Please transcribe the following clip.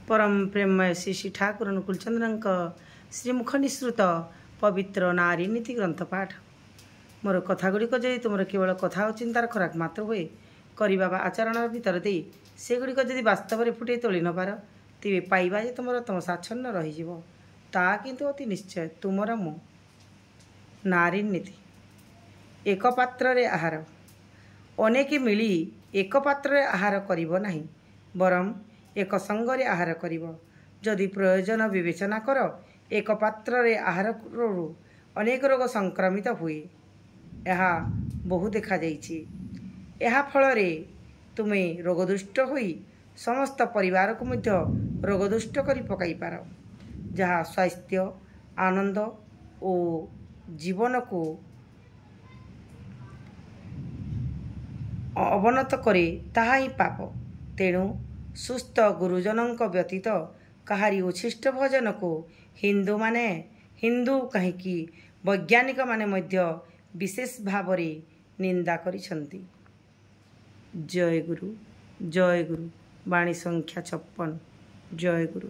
परम प्रेममय श्री श्री ठाकुर अनुकूलचंद्र श्रीमुख निःसृत पवित्र नारी नीति ग्रंथ पाठ। मोर कथागुड़िक जदि तुम केवल कथा और चिंतार खोराक मात्र हुए करवा आचरण भितर दे सेगुड़िक जदि वास्तव में फुटे तोली नपार तेरे पाइबा जे तुम साच्छन्न रही ता किंतु अति निश्चय तुमर मो। नारी नीति एक पात्र रे आहार अनेक मिली एक पात्र रे आहार करिबो नाही बरम एक संगरे आहार करिबो। जदि प्रयोजन विवेचना कर एक पात्र रे आहार अनेक रोग संक्रमित हुए यह बहु देखा जाइछि। यह फल रे तुमे रोगदुष्ट होई समस्त परिवार को मध्य रोगदुष्ट करि पकाई पार जहाँ स्वास्थ्य आनंद और जीवन को अवनत करे ताहा ही पाप। तेणु सुस्थ गुरुजनों व्यतीत कहारी उच्छिष्ट भोजन को हिंदू कहीं वैज्ञानिक माने मध्य विशेष भाव रे निंदा करिसंती। जय गुरु वाणी संख्या 56। जय गुरु।